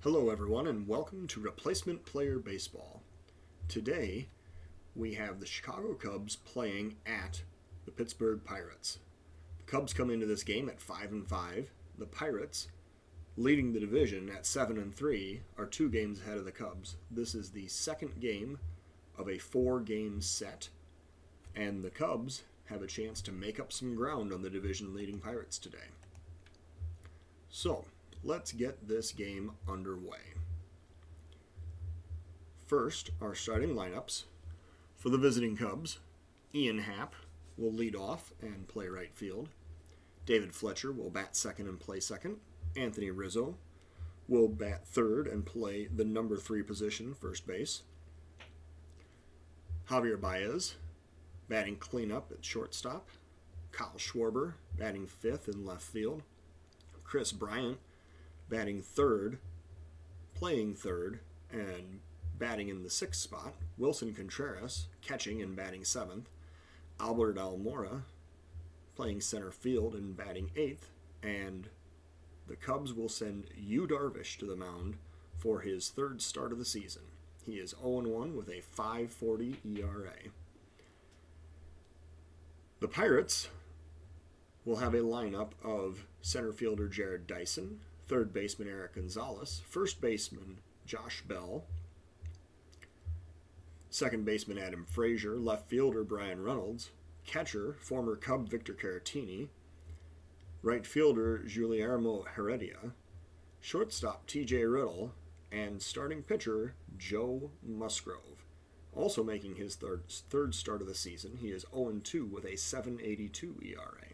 Hello, everyone, and welcome to Replacement Player Baseball. Today, we have the Chicago Cubs playing at the Pittsburgh Pirates. The Cubs come into this game at 5-5. The Pirates, leading the division at 7-3, are 2 games ahead of the Cubs. This is the second game of a 4-game set, and the Cubs have a chance to make up some ground on the division-leading Pirates today. So, let's get this game underway. First, our starting lineups. For the visiting Cubs, Ian Happ will lead off and play right field. David Fletcher will bat second and play second. Anthony Rizzo will bat third and play the number 3 position, first base. Javier Baez batting cleanup at shortstop. Kyle Schwarber batting fifth in left field. Chris Bryant batting third, playing third, and batting in the 6th spot. Wilson Contreras catching and batting 7th. Albert Almora playing center field and batting 8th. And the Cubs will send Yu Darvish to the mound for his 3rd start of the season. He is 0-1 with a 5.40 ERA. The Pirates will have a lineup of center fielder Jarrod Dyson, third baseman Erik Gonzalez, first baseman Josh Bell, second baseman Adam Frazier, left fielder Bryan Reynolds, catcher former Cub Victor Caratini, right fielder Guillermo Heredia, shortstop TJ Riddle, and starting pitcher Joe Musgrove. Also making his third start of the season, he is 0-2 with a 7.82 ERA.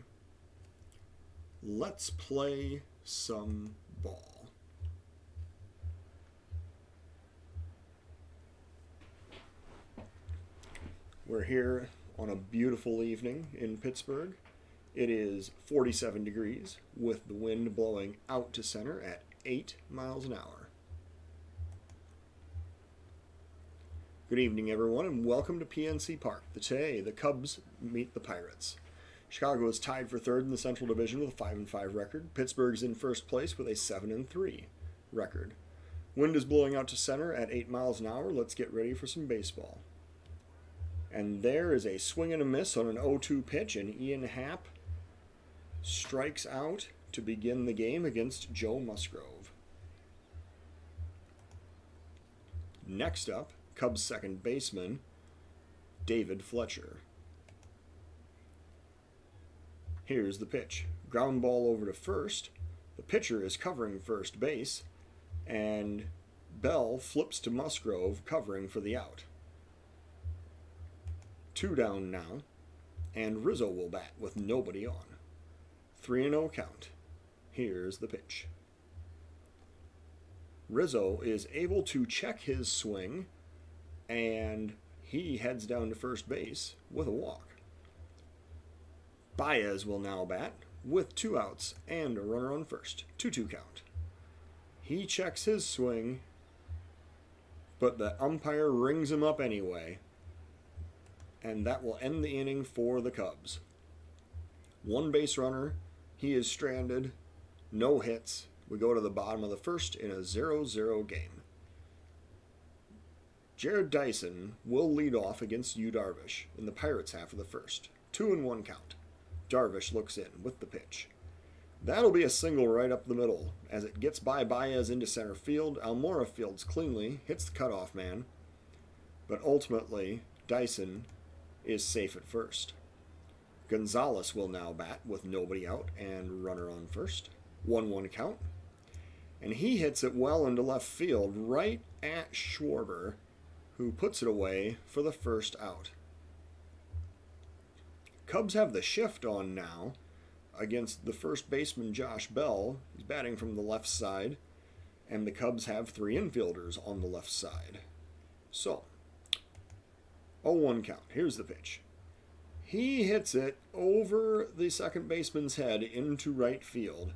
Let's play some ball. We're here on a beautiful evening in Pittsburgh. It is 47 degrees with the wind blowing out to center at 8 miles an hour. Good evening, everyone, and welcome to PNC Park. Today, the Cubs meet the Pirates. Chicago is tied for 3rd in the Central Division with a 5-5 record. Pittsburgh's in 1st place with a 7-3 record. Wind is blowing out to center at 8 miles an hour. Let's get ready for some baseball. And there is a swing and a miss on an 0-2 pitch, and Ian Happ strikes out to begin the game against Joe Musgrove. Next up, Cubs second baseman David Fletcher. Here's the pitch. Ground ball over to first. The pitcher is covering first base, and Bell flips to Musgrove, covering for the out. 2 down now, and Rizzo will bat with nobody on. 3-0 count. Here's the pitch. Rizzo is able to check his swing, and he heads down to first base with a walk. Baez will now bat with 2 outs and a runner on first. 2-2 count. He checks his swing, but the umpire rings him up anyway, and that will end the inning for the Cubs. 1 base runner. He is stranded. No hits. We go to the bottom of the 1st in a 0-0 game. Jarrod Dyson will lead off against Yu Darvish in the Pirates' half of the 1st. 2-1 count. Darvish looks in with the pitch. That'll be a single right up the middle. As it gets by Baez into center field, Almora fields cleanly, hits the cutoff man, but ultimately Dyson is safe at first. Gonzalez will now bat with nobody out and runner on first. 1-1 count. And he hits it well into left field right at Schwarber, who puts it away for the first out. Cubs have the shift on now against the first baseman Josh Bell. He's batting from the left side, and the Cubs have 3 infielders on the left side. So, 0-1 count. Here's the pitch. He hits it over the second baseman's head into right field.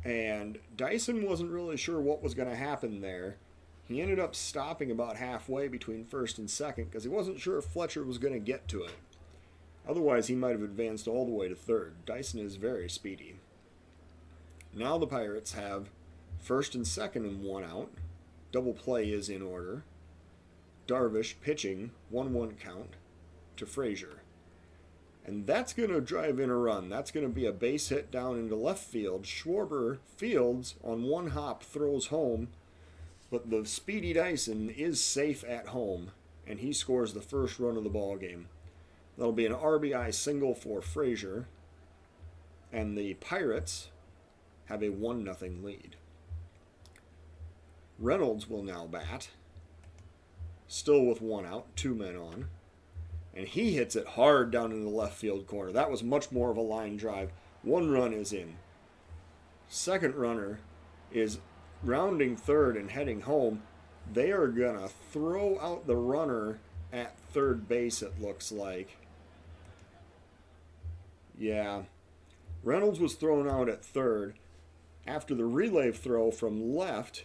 And Dyson wasn't really sure what was going to happen there. He ended up stopping about halfway between first and second because he wasn't sure if Fletcher was going to get to it. Otherwise, he might have advanced all the way to third. Dyson is very speedy. Now the Pirates have First and second and 1 out. Double play is in order. Darvish pitching, 1-1 count to Frazier. And that's going to drive in a run. That's going to be a base hit down into left field. Schwarber fields on one hop, throws home, but the speedy Dyson is safe at home, and he scores the first run of the ball game. That'll be an RBI single for Frazier, and the Pirates have a 1-0 lead. Reynolds will now bat, still with 1 out, 2 men on. And he hits it hard down in the left field corner. That was much more of a line drive. 1 run is in. Second runner is rounding third and heading home. They are going to throw out the runner at third base, it looks like. Yeah. Reynolds was thrown out at third. After the relay throw from left,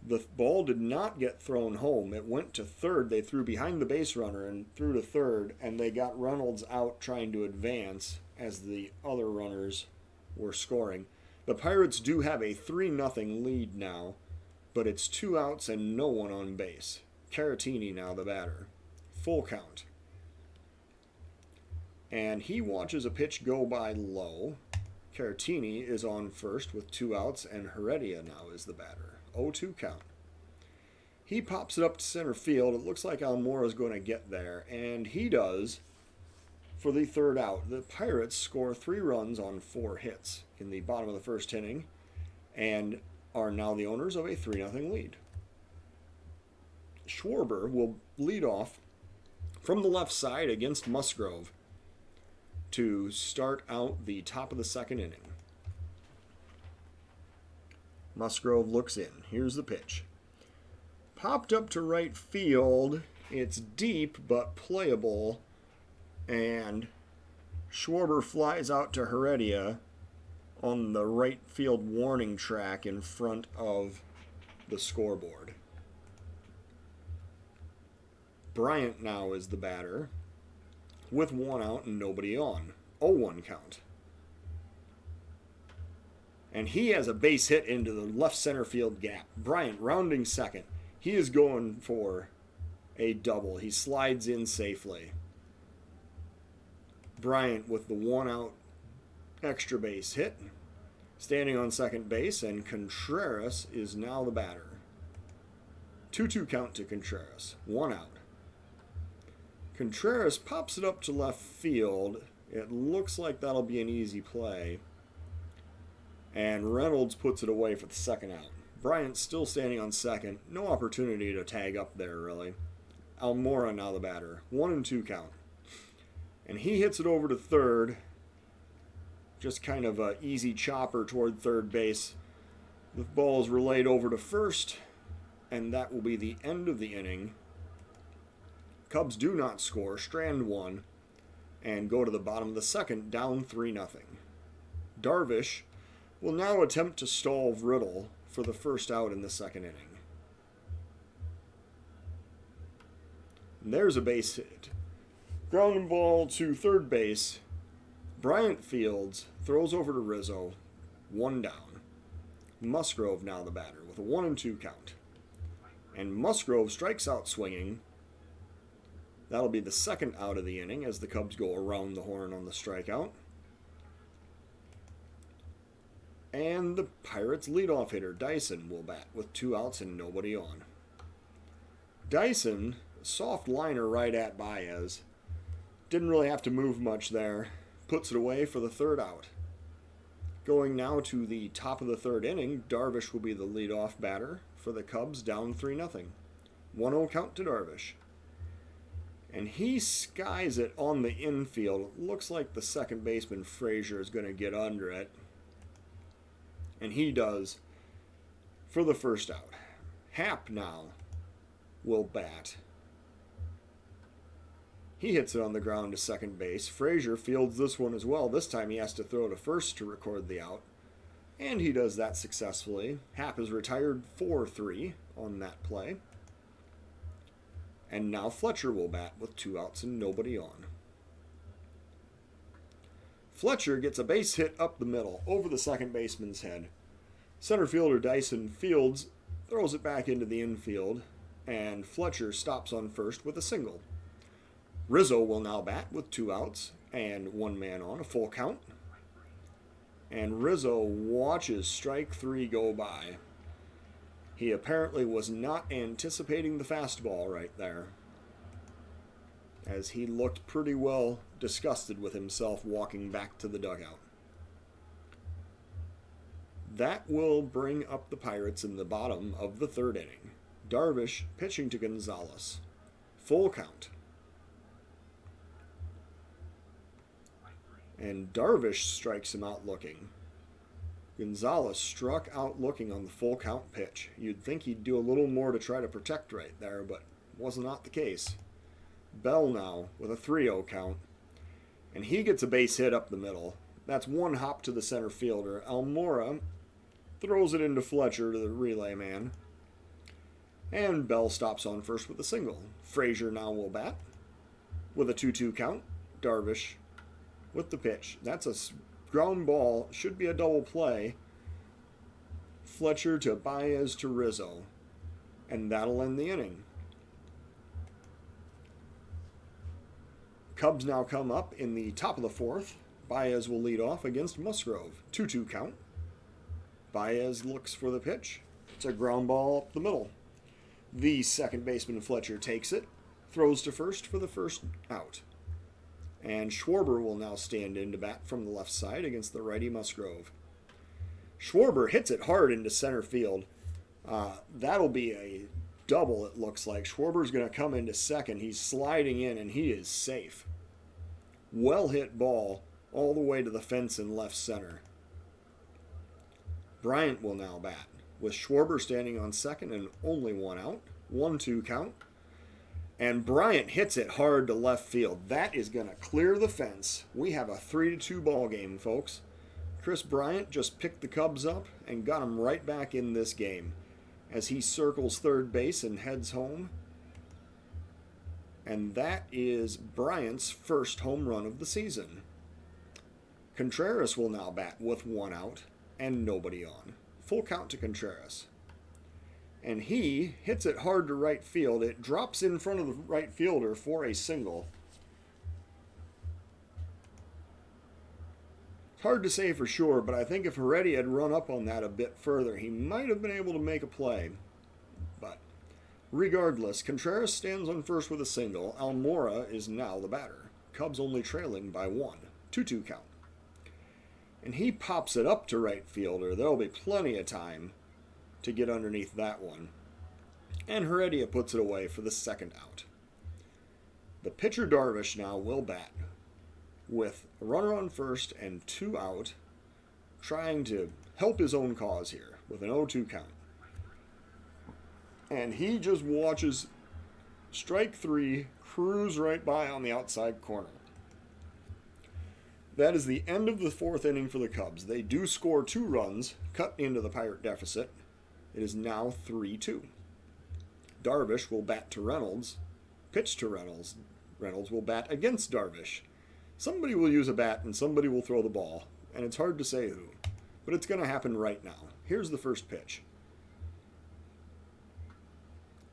the ball did not get thrown home. It went to third. They threw behind the base runner and threw to third, and they got Reynolds out trying to advance as the other runners were scoring. The Pirates do have a 3-0 lead now, but it's 2 outs and no one on base. Caratini now the batter. Full count. And he watches a pitch go by low. Caratini is on first with 2 outs, and Heredia now is the batter. 0-2 count. He pops it up to center field. It looks like Almora is going to get there, and he does for the third out. The Pirates score 3 runs on 4 hits in the bottom of the first inning and are now the owners of a 3-0 lead. Schwarber will lead off from the left side against Musgrove to start out the top of the second inning. Musgrove looks in. Here's the pitch. Popped up to right field. It's deep but playable. And Schwarber flies out to Heredia on the right field warning track in front of the scoreboard. Bryant now is the batter with 1 out and nobody on. 0-1 count. And he has a base hit into the left center field gap. Bryant rounding second. He is going for a double. He slides in safely. Bryant with the 1 out extra base hit. Standing on second base, and Contreras is now the batter. 2-2 count to Contreras. 1 out. Contreras pops it up to left field. It looks like that'll be an easy play. And Reynolds puts it away for the second out. Bryant still standing on second. No opportunity to tag up there, really. Almora now the batter. 1-2 count. And he hits it over to third. Just kind of an easy chopper toward third base. The ball is relayed over to first. And that will be the end of the inning. Cubs do not score. Strand 1. And go to the bottom of the second, down 3-0. Darvish will now attempt to stall Riddle for the first out in the second inning. And there's a base hit. Ground ball to third base. Bryant fields, throws over to Rizzo, 1 down. Musgrove now the batter with a 1-2 count. And Musgrove strikes out swinging. That'll be the second out of the inning as the Cubs go around the horn on the strikeout. And the Pirates' leadoff hitter, Dyson, will bat with 2 outs and nobody on. Dyson, soft liner right at Baez. Didn't really have to move much there. Puts it away for the third out. Going now to the top of the third inning, Darvish will be the leadoff batter for the Cubs, down 3-0. 1-0 count to Darvish. And he skies it on the infield. It looks like the second baseman, Frazier, is going to get under it. And he does for the first out. Happ now will bat. He hits it on the ground to second base. Frazier fields this one as well. This time he has to throw to first to record the out. And he does that successfully. Happ is retired 4-3 on that play. And now Fletcher will bat with 2 outs and nobody on. Fletcher gets a base hit up the middle, over the second baseman's head. Center fielder Dyson Fields throws it back into the infield, and Fletcher stops on first with a single. Rizzo will now bat with 2 outs and 1 man on, a full count. And Rizzo watches strike 3 go by. He apparently was not anticipating the fastball right there, as he looked pretty well disgusted with himself walking back to the dugout. That will bring up the Pirates in the bottom of the 3rd inning. Darvish pitching to Gonzalez. Full count. And Darvish strikes him out looking. Gonzalez struck out looking on the full count pitch. You'd think he'd do a little more to try to protect right there, but was not the case. Bell now with a 3-0 count. And he gets a base hit up the middle. That's 1 hop to the center fielder. Almora throws it into Fletcher to the relay man. And Bell stops on first with a single. Frazier now will bat with a 2-2 count. Darvish with the pitch. That's a ground ball. Should be a double play. Fletcher to Baez to Rizzo. And that'll end the inning. Cubs now come up in the top of the 4th. Baez will lead off against Musgrove. 2-2 count. Baez looks for the pitch. It's a ground ball up the middle. The second baseman Fletcher takes it. Throws to first for the first out. And Schwarber will now stand in to bat from the left side against the righty Musgrove. Schwarber hits it hard into center field. That'll be a double, it looks like. Schwarber's going to come into second. He's sliding in, and he is safe. Well hit ball all the way to the fence in left center. Bryant will now bat, with Schwarber standing on second and only 1 out. 1-2 count. And Bryant hits it hard to left field. That is going to clear the fence. We have a 3-2 ball game, folks. Chris Bryant just picked the Cubs up and got them right back in this game as he circles third base and heads home. And that is Bryant's first home run of the season. Contreras will now bat with 1 out and nobody on. Full count to Contreras. And he hits it hard to right field. It drops in front of the right fielder for a single. It's hard to say for sure, but I think if Heredia had run up on that a bit further, he might have been able to make a play. But regardless, Contreras stands on first with a single. Almora is now the batter. Cubs only trailing by 1. 2-2 count. And he pops it up to right fielder. There'll be plenty of time to get underneath that one. And Heredia puts it away for the second out. The pitcher Darvish now will bat with a runner on first and 2 out, trying to help his own cause here with an 0-2 count. And he just watches strike 3 cruise right by on the outside corner. That is the end of the 4th inning for the Cubs. They do score 2 runs, cut into the Pirate deficit. It is now 3-2. Darvish will bat to Reynolds, pitch to Reynolds. Reynolds will bat against Darvish. Somebody will use a bat and somebody will throw the ball, and it's hard to say who, but it's going to happen right now. Here's the first pitch.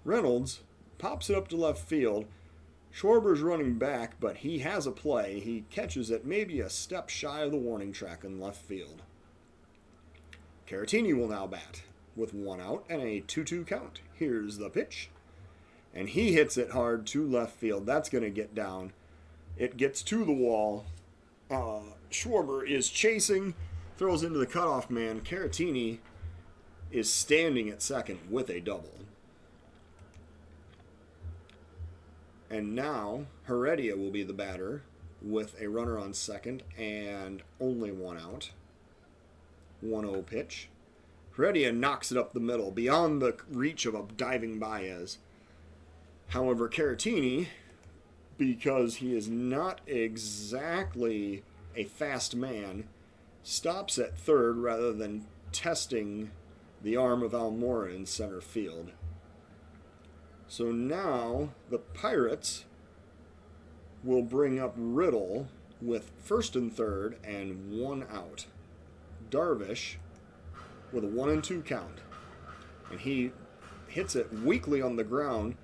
Reynolds pops it up to left field. Schwarber's running back, but he has a play. He catches it maybe a step shy of the warning track in left field. Caratini will now bat with 1 out and a 2-2 count. Here's the pitch. And he hits it hard to left field. That's going to get down. It gets to the wall. Schwarber is chasing, throws into the cutoff man. Caratini is standing at second with a double. And now Heredia will be the batter with a runner on second and only 1 out. 1-0 pitch. Heredia knocks it up the middle, beyond the reach of a diving Baez. However, Caratini, because he is not exactly a fast man, stops at third rather than testing the arm of Almora in center field. So now the Pirates will bring up Riddle with first and third and 1 out. Darvish with a 1-2 count. And he hits it weakly on the ground.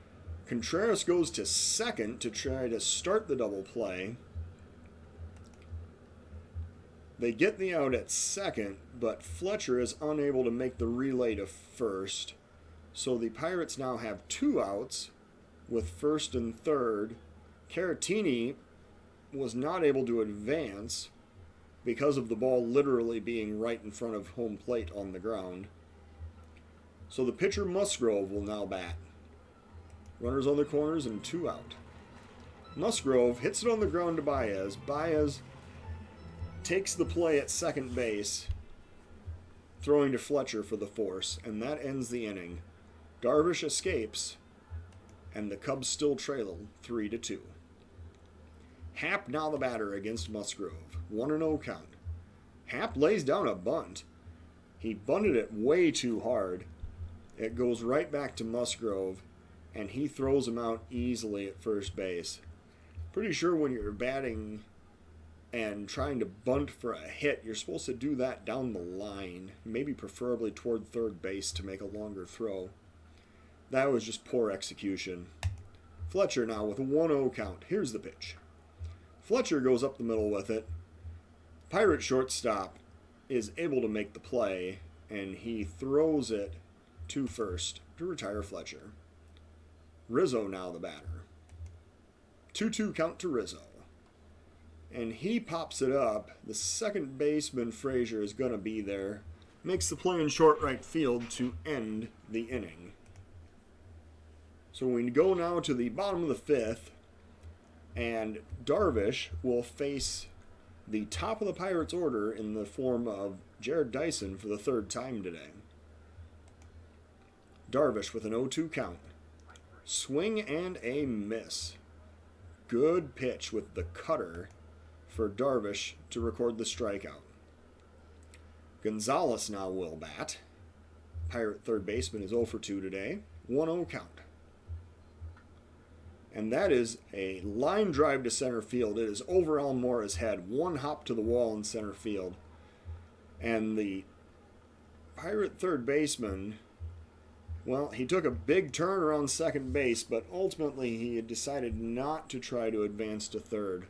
Contreras goes to second to try to start the double play. They get the out at second, but Fletcher is unable to make the relay to first. So the Pirates now have 2 outs with first and third. Caratini was not able to advance because of the ball literally being right in front of home plate on the ground. So the pitcher Musgrove will now bat. Runners on the corners and 2 out. Musgrove hits it on the ground to Baez. Baez takes the play at second base, throwing to Fletcher for the force, and that ends the inning. Darvish escapes, and the Cubs still trail 3-2. Happ now the batter against Musgrove. 1-0 count. Happ lays down a bunt. He bunted it way too hard. It goes right back to Musgrove, and he throws him out easily at first base. Pretty sure when you're batting and trying to bunt for a hit, you're supposed to do that down the line, maybe preferably toward third base to make a longer throw. That was just poor execution. Fletcher now with a 1-0 count. Here's the pitch. Fletcher goes up the middle with it. Pirate shortstop is able to make the play, and he throws it to first to retire Fletcher. Rizzo now the batter. 2-2 count to Rizzo. And he pops it up. The second baseman, Frazier, is going to be there. Makes the play in short right field to end the inning. So we go now to the bottom of the fifth, and Darvish will face the top of the Pirates order in the form of Jared Dyson for the third time today. Darvish with an 0-2 count. Swing and a miss. Good pitch with the cutter for Darvish to record the strikeout. Gonzalez now will bat. Pirate third baseman is 0-2 today. 1-0 count. And that is a line drive to center field. It is over Almora's head. 1 hop to the wall in center field. And the Pirate third baseman, well, he took a big turn around second base, but ultimately he had decided not to try to advance to third.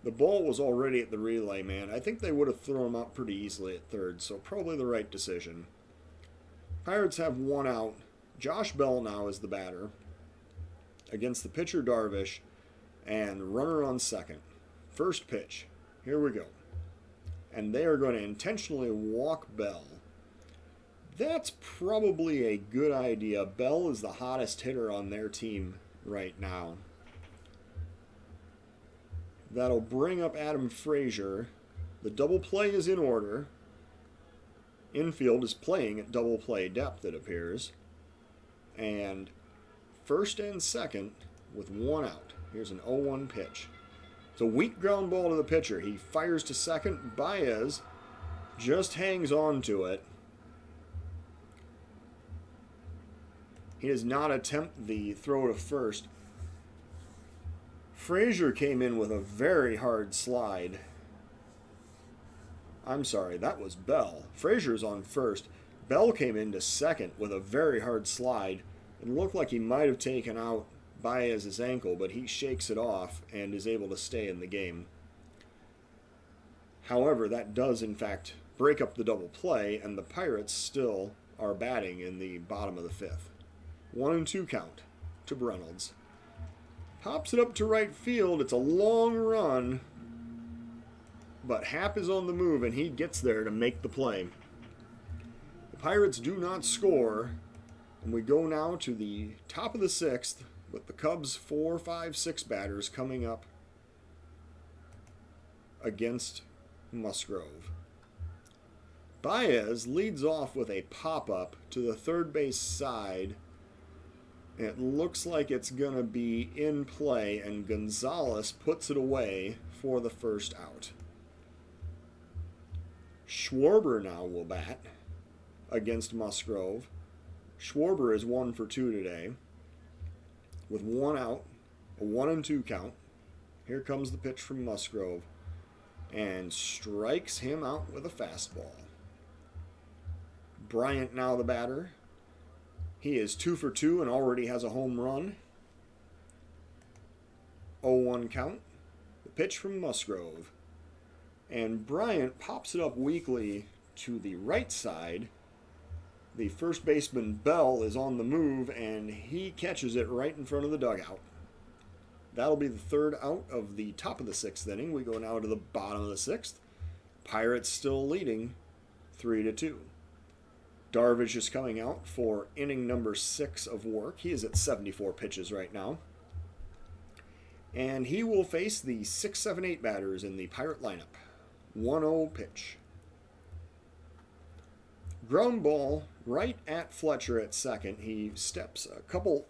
The ball was already at the relay man. I think they would have thrown him out pretty easily at third, so probably the right decision. Pirates have 1 out. Josh Bell now is the batter against the pitcher Darvish, and runner on second. First pitch. Here we go. And they are going to intentionally walk Bell. That's probably a good idea. Bell is the hottest hitter on their team right now. That'll bring up Adam Frazier. The double play is in order. Infield is playing at double play depth, it appears. And first and second with 1 out. Here's an 0-1 pitch. It's a weak ground ball to the pitcher. He fires to second. Baez just hangs on to it. He does not attempt the throw to first. Frazier came in with a very hard slide. I'm sorry, that was Bell. Frazier's on first. Bell came into second with a very hard slide. It looked like he might have taken out Baez's ankle, but he shakes it off and is able to stay in the game. However, that does in fact break up the double play, and the Pirates still are batting in the bottom of the fifth. 1-2 count to Reynolds. Pops it up to right field. It's a long run, but Happ is on the move, and he gets there to make the play. The Pirates do not score, and we go now to the top of the sixth with the Cubs 4, 5, 6 batters coming up against Musgrove. Baez leads off with a pop-up to the third base side. It looks like it's going to be in play, and Gonzalez puts it away for the first out. Schwarber now will bat against Musgrove. Schwarber is 1-2 today with 1 out, a 1-2 count. Here comes the pitch from Musgrove, and strikes him out with a fastball. Bryant now the batter. He is 2 for 2 and already has a home run. 0-1 count. The pitch from Musgrove. And Bryant pops it up weakly to the right side. The first baseman, Bell, is on the move, and he catches it right in front of the dugout. That'll be the third out of the top of the 6th inning. We go now to the bottom of the 6th. Pirates still leading 3-2. Darvish is coming out for inning number 6 of work. He is at 74 pitches right now. And he will face the 6, 7, 8 batters in the Pirate lineup. 1-0 pitch. Ground ball right at Fletcher at second. He steps a couple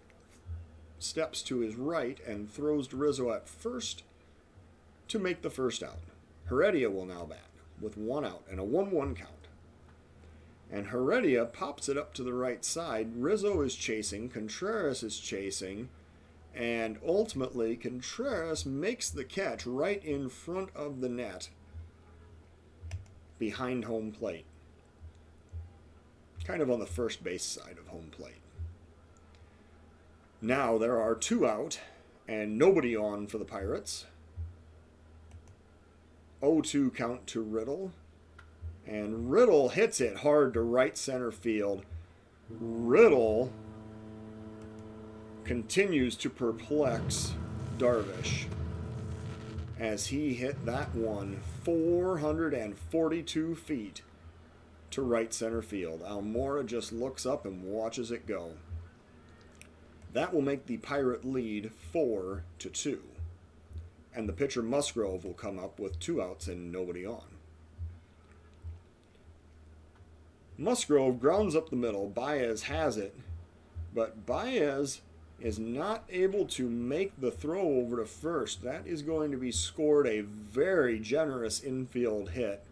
steps to his right and throws to Rizzo at first to make the first out. Heredia will now bat with 1 out and a 1-1 count. And Heredia pops it up to the right side. Rizzo is chasing, Contreras is chasing, and ultimately Contreras makes the catch right in front of the net behind home plate. Kind of on the first base side of home plate. Now there are 2 out and nobody on for the Pirates. 0-2 count to Riddle. And Riddle hits it hard to right center field. Riddle continues to perplex Darvish as he hit that one 442 feet to right center field. Almora just looks up and watches it go. That will make the Pirate lead 4-2. And the pitcher Musgrove will come up with 2 outs and nobody on. Musgrove grounds up the middle. Baez has it, but Baez is not able to make the throw over to first. That is going to be scored a very generous infield hit.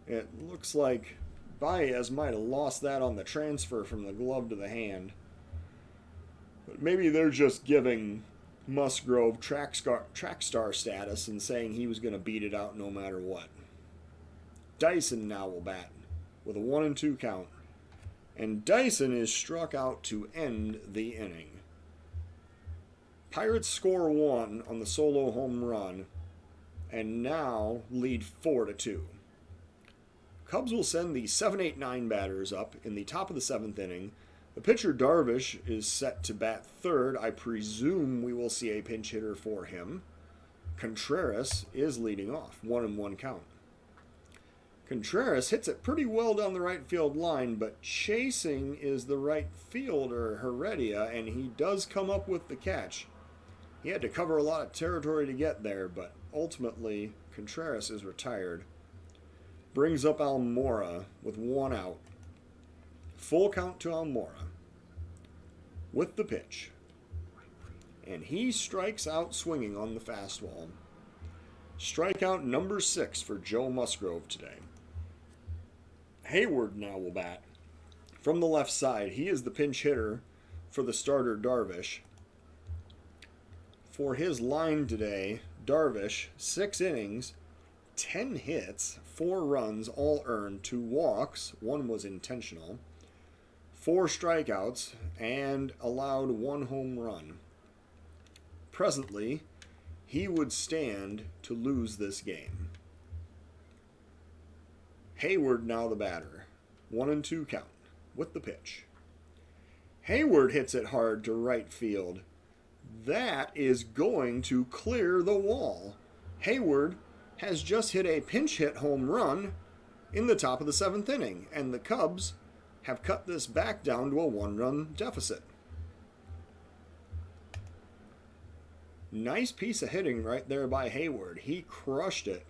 It looks like Baez might have lost that on the transfer from the glove to the hand. But maybe they're just giving Musgrove track star status and saying he was going to beat it out no matter what. Dyson now will bat with a 1-2 count. And Dyson is struck out to end the inning. Pirates score 1 on the solo home run and now lead 4-2. Cubs will send the 7, 8, 9 batters up in the top of the 7th inning. The pitcher Darvish is set to bat third. I presume we will see a pinch hitter for him. Contreras is leading off, 1-1 count. Contreras hits it pretty well down the right field line, but chasing is the right fielder, Heredia, and he does come up with the catch. He had to cover a lot of territory to get there, but ultimately Contreras is retired. Brings up Almora with 1 out. Full count to Almora with the pitch. And he strikes out swinging on the fastball. Strikeout number 6 for Joe Musgrove today. Hayward now will bat. From the left side, he is the pinch hitter for the starter Darvish. For his line today, Darvish, 6 innings, 10 hits, 4 runs, all earned, 2 walks, 1 was intentional, 4 strikeouts, and allowed 1 home run. Presently, he would stand to lose this game. Hayward now the batter. 1-2 count with the pitch. Hayward hits it hard to right field. That is going to clear the wall. Hayward has just hit a pinch hit home run in the top of the 7th inning, and the Cubs have cut this back down to a 1-run deficit. Nice piece of hitting right there by Hayward. He crushed it.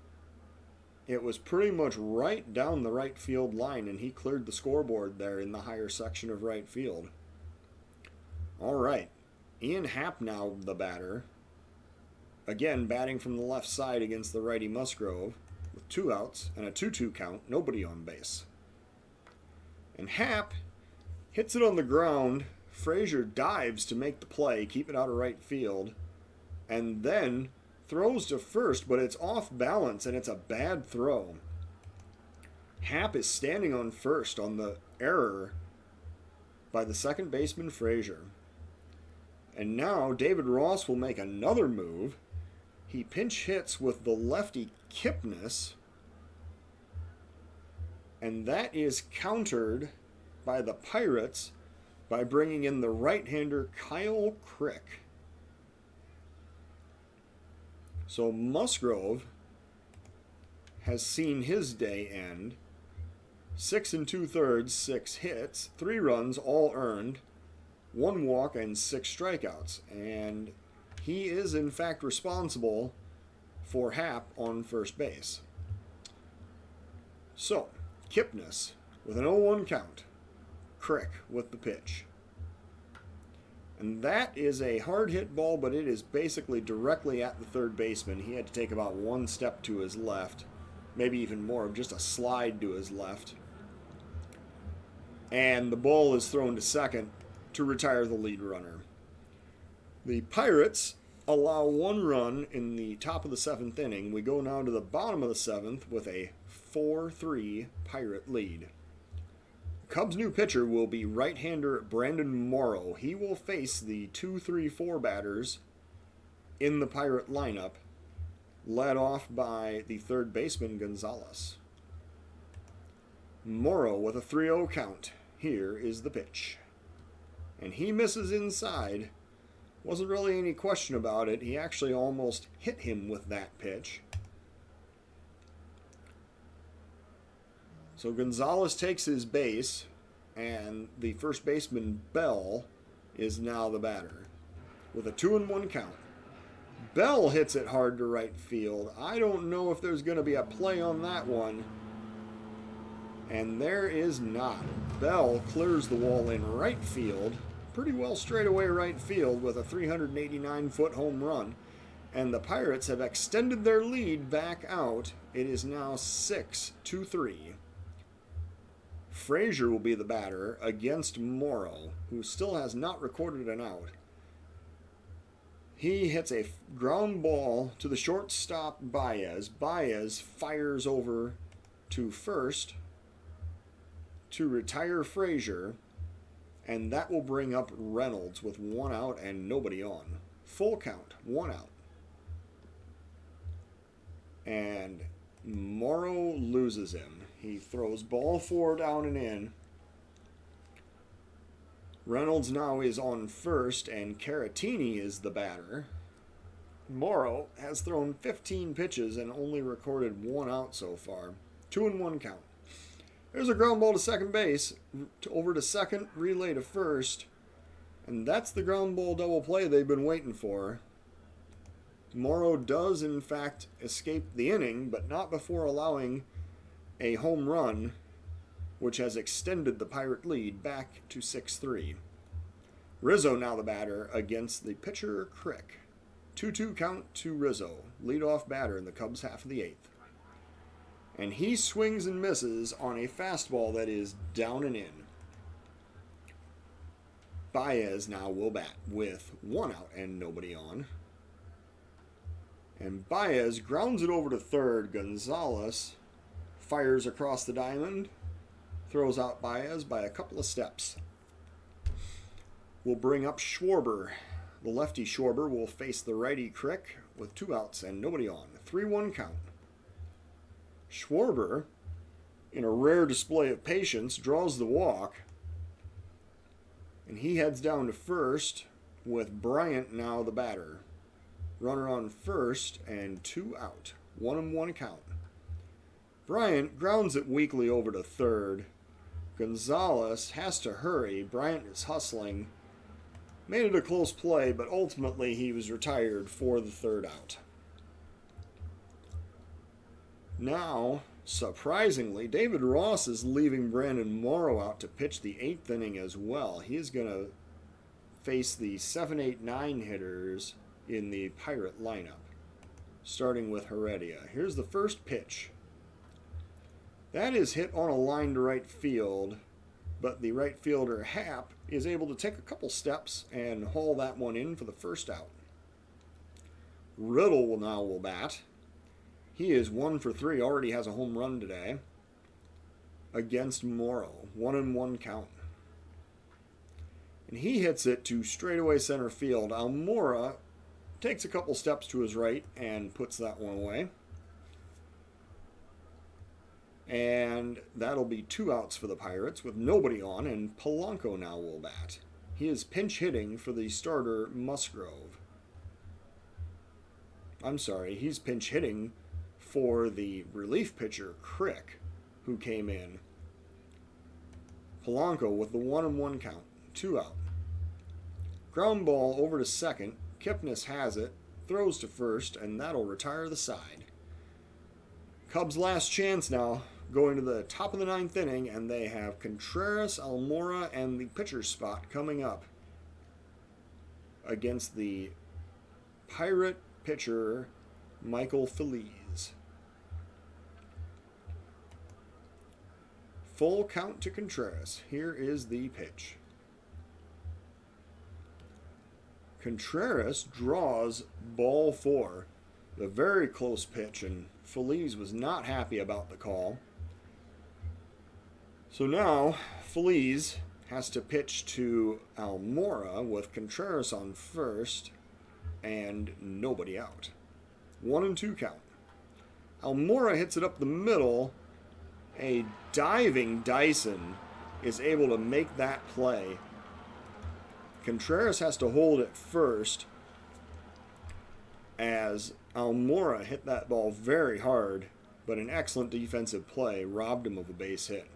It was pretty much right down the right field line, and he cleared the scoreboard there in the higher section of right field. All right. Ian Happ now the batter. Again, batting from the left side against the righty Musgrove with 2 outs and a 2-2 count, nobody on base. And Happ hits it on the ground. Frazier dives to make the play, keep it out of right field, and then throws to first, but it's off balance and it's a bad throw. Happ is standing on first on the error by the second baseman Frazier. And now David Ross will make another move. He pinch hits with the lefty Kipnis. And that is countered by the Pirates by bringing in the right-hander Kyle Crick. So Musgrove has seen his day end. 6 2/3, 6 hits, 3 runs, all earned, 1 walk, and 6 strikeouts. And he is, in fact, responsible for Happ on first base. So, Kipnis with an 0-1 count. Crick with the pitch. And that is a hard hit ball, but it is basically directly at the third baseman. He had to take about 1 step to his left, maybe even more, just a slide to his left. And the ball is thrown to second to retire the lead runner. The Pirates allow 1 run in the top of the 7th inning. We go now to the bottom of the 7th with a 4-3 Pirate lead. Cubs' new pitcher will be right-hander Brandon Morrow. He will face the 2-3-4 batters in the Pirate lineup, led off by the third baseman Gonzalez. Morrow with a 3-0 count. Here is the pitch. And he misses inside. Wasn't really any question about it. He actually almost hit him with that pitch. So Gonzalez takes his base, and the first baseman Bell is now the batter with a 2-1 count. Bell hits it hard to right field. I don't know if there's going to be a play on that one. And there is not. Bell clears the wall in right field, pretty well straightaway right field, with a 389-foot home run. And the Pirates have extended their lead back out. It is now 6-3. Frazier will be the batter against Morrow, who still has not recorded an out. He hits a ground ball to the shortstop Baez. Baez fires over to first to retire Frazier, and that will bring up Reynolds with 1 out and nobody on. Full count, 1 out. And Morrow loses him. He throws ball 4 down and in. Reynolds now is on first, and Caratini is the batter. Morrow has thrown 15 pitches and only recorded 1 out so far. 2-1 count. There's a ground ball to second base, over to second, relay to first, and that's the ground ball double play they've been waiting for. Morrow does, in fact, escape the inning, but not before allowing a home run, which has extended the Pirate lead back to 6-3. Rizzo now the batter against the pitcher Crick. 2-2 count to Rizzo, leadoff batter in the Cubs' half of the 8th. And he swings and misses on a fastball that is down and in. Baez now will bat with 1 out and nobody on. And Baez grounds it over to third. Gonzalez fires across the diamond, throws out Baez by a couple of steps. We'll bring up Schwarber. The lefty Schwarber will face the righty Crick with 2 outs and nobody on. 3-1 count. Schwarber, in a rare display of patience, draws the walk, and he heads down to first with Bryant now the batter. Runner on first and 2 out. 1-1 count. Bryant grounds it weakly over to third. Gonzalez has to hurry. Bryant is hustling. Made it a close play, but ultimately he was retired for the 3rd out. Now, surprisingly, David Ross is leaving Brandon Morrow out to pitch the 8th inning as well. He is going to face the 7, 8, 9 hitters in the Pirate lineup, starting with Heredia. Here's the first pitch. That is hit on a line to right field, but the right fielder Happ is able to take a couple steps and haul that one in for the 1st out. Riddle will bat. He is 1 for 3, already has a home run today. against Morrow. 1-1 count. And he hits it to straightaway center field. Almora takes a couple steps to his right and puts that one away. And that'll be 2 outs for the Pirates with nobody on, and Polanco now will bat. He is pinch hitting for the starter Musgrove. I'm sorry, he's pinch hitting for the relief pitcher Crick, who came in. Polanco with the 1-1 count, 2 out. Ground ball over to second. Kipnis has it, throws to first, and that'll retire the side. Cubs' last chance now, going to the top of the 9th inning, and they have Contreras, Almora, and the pitcher's spot coming up against the Pirate pitcher Michael Feliz. Full count to Contreras. Here is the pitch. Contreras draws ball 4. A very close pitch, and Feliz was not happy about the call. So now Feliz has to pitch to Almora with Contreras on first and nobody out. 1-2 count. Almora hits it up the middle. A diving Dyson is able to make that play. Contreras has to hold it first as Almora hit that ball very hard, but an excellent defensive play robbed him of a base hit.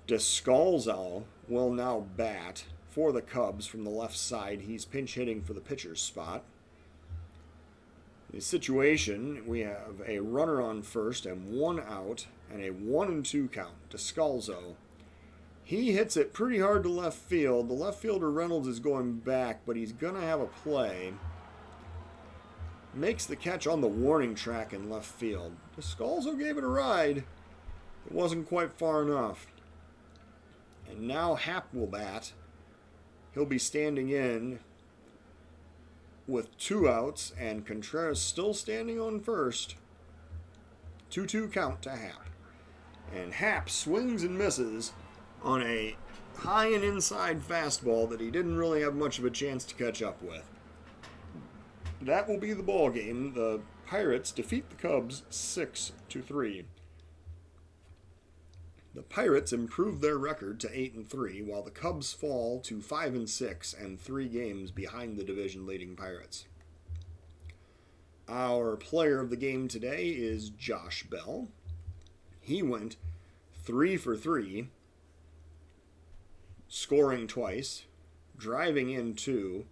Descalzo will now bat for the Cubs from the left side. He's pinch hitting for the pitcher's spot. The situation, we have a runner on first and 1 out and a 1-2 count. Descalzo. He hits it pretty hard to left field. The left fielder Reynolds is going back, but he's going to have a play. Makes the catch on the warning track in left field. Descalzo gave it a ride. It wasn't quite far enough. And now Happ will bat. He'll be standing in with 2 outs, and Contreras still standing on first. 2-2 count to Happ. And Happ swings and misses on a high and inside fastball that he didn't really have much of a chance to catch up with. That will be the ball game. The Pirates defeat the Cubs 6-3. The Pirates improve their record to 8-3, while the Cubs fall to 5-6 and 3 games behind the division-leading Pirates. Our player of the game today is Josh Bell. He went 3 for 3, scoring twice, driving in 2,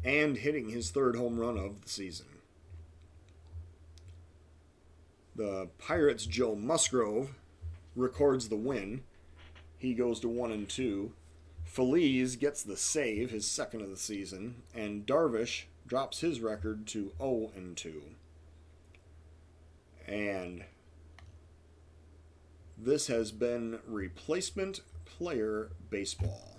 and hitting his 3rd home run of the season. The Pirates' Joe Musgrove records the win. He goes to 1-2. Feliz gets the save, his 2nd of the season, and Darvish drops his record to 0-2. And this has been Replacement Player Baseball.